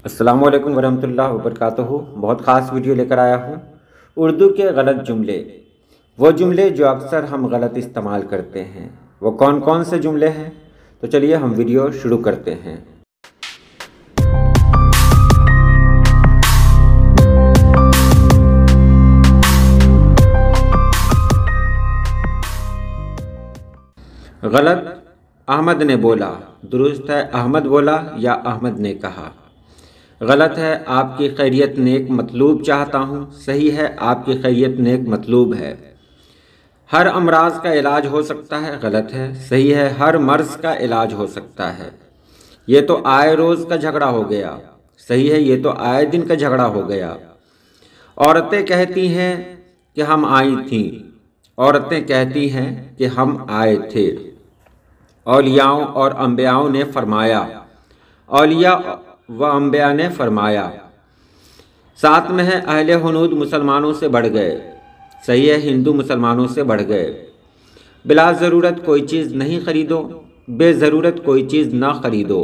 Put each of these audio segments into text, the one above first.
अस्सलाम वालेकुम वरहमतुल्लाह वबरकातुहू। बहुत ख़ास वीडियो लेकर आया हूँ। उर्दू के गलत जुमले, वो जुमले जो अक्सर हम गलत इस्तेमाल करते हैं, वो कौन कौन से जुमले हैं? तो चलिए हम वीडियो शुरू करते हैं। गलत, अहमद ने बोला। दुरुस्त है अहमद बोला या अहमद ने कहा। गलत है आपकी खैरियत नेक मतलूब चाहता हूँ। सही है आपकी खैरियत नेक मतलूब है। हर अमराज का इलाज हो सकता है। गलत है। सही है हर मर्ज का इलाज हो सकता है। ये तो आए रोज़ का झगड़ा हो गया। सही है ये तो आए दिन का झगड़ा हो गया। औरतें कहती हैं कि हम आई थीं। औरतें कहती हैं कि हम आए थे। औलियाओं और अंबियाओं ने फरमाया। औलिया व अंबिया ने फरमाया। साथ में है अहले हुनूद मुसलमानों से बढ़ गए। सही है हिंदू मुसलमानों से बढ़ गए। बिला ज़रूरत कोई चीज़ नहीं खरीदो, बेज़रूरत कोई चीज़ ना खरीदो।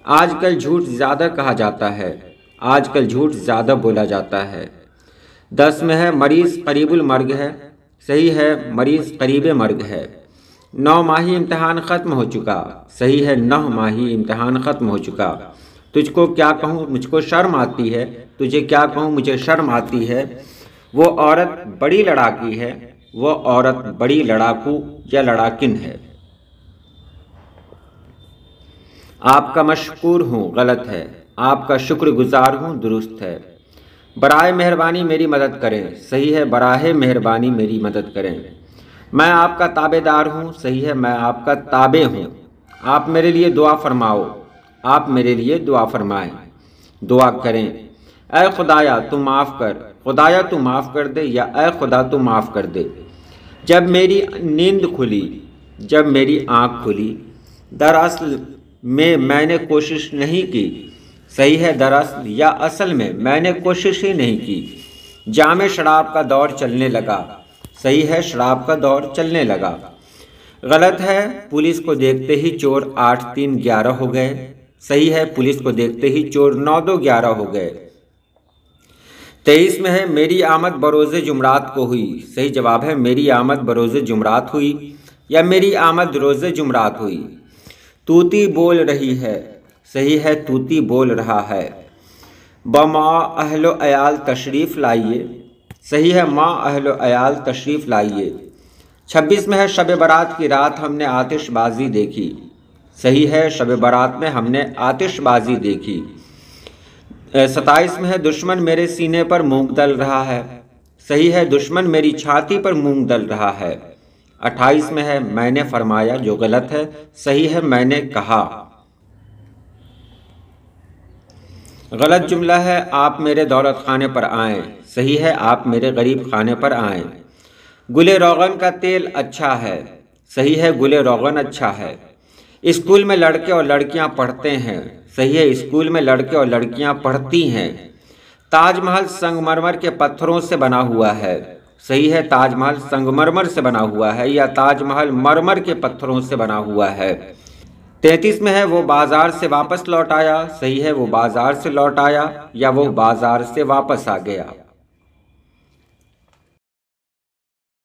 आजकल झूठ ज़्यादा कहा जाता है। आजकल झूठ ज़्यादा बोला जाता है। 10 में है मरीज़ करीबुल मर्ग है। सही है मरीज़ करीब मर्ग है। 9 माही इम्तहान ख़त्म हो चुका। सही है 9 माही इम्तहान ख़त्म हो चुका। तुझको क्या कहूँ मुझको शर्म आती है। तुझे क्या कहूँ मुझे शर्म आती है। वो औरत बड़ी लड़ाकी है। वो औरत बड़ी लड़ाकू या लड़ाकिन है। आपका मशकूर हूँ। गलत है। आपका शुक्रगुजार हूँ। दुरुस्त है। बराए मेहरबानी मेरी मदद करें। सही है बराए मेहरबानी मेरी मदद करें। मैं आपका ताबेदार हूँ। सही है मैं आपका ताबे हूँ। आप मेरे लिए दुआ फरमाओ। आप मेरे लिए दुआ फरमाएं। दुआ करें। ऐ खुदाया तू माफ़ कर। खुदाया तू माफ़ कर दे या ऐ खुदा तू माफ़ कर दे। जब मेरी नींद खुली, जब मेरी आँख खुली, दरअसल में मैंने कोशिश नहीं की। सही है दरअसल या असल में मैंने कोशिश ही नहीं की। जामे शराब का दौर चलने लगा। सही है शराब का दौर चलने लगा। गलत है पुलिस को देखते ही चोर 8 3 11 हो गए। सही है पुलिस को देखते ही चोर 9 2 11 हो गए। 23 में है मेरी आमद बरोज़े जुमरात को हुई। सही जवाब है मेरी आमद बरोज़े जुमरात हुई या मेरी आमद रोज़े जुमरात हुई। तूती बोल रही है। सही है तूती बोल रहा है। बमा अहलो अयाल तशरीफ़ लाइए। सही है माँ अहलो अयाल तशरीफ़ लाइए। 26 में है शब बारात की रात हमने आतिशबाजी देखी। सही है शब बारात में हमने आतिशबाजी देखी। 27 में है दुश्मन मेरे सीने पर मूंग दल रहा है। सही है दुश्मन मेरी छाती पर मूंग दल रहा है। 28 में है मैंने फरमाया जो गलत है। सही है मैंने कहा। गलत जुमला है आप मेरे दौलत खाने पर आएँ। सही है आप मेरे गरीब खाने पर आएँ। गुले रोगन का तेल अच्छा है। सही है गुले रोगन अच्छा है। स्कूल में लड़के और लड़कियां पढ़ते हैं। सही है स्कूल में लड़के और लड़कियां पढ़ती हैं। ताजमहल संगमरमर के पत्थरों से बना हुआ है। सही है ताजमहल संगमरमर से बना हुआ है या ताजमहल मरमर के पत्थरों से बना हुआ है। 33 में है वो बाजार से वापस लौट आया। सही है वो बाजार से लौट आया या वो बाजार से वापस आ गया।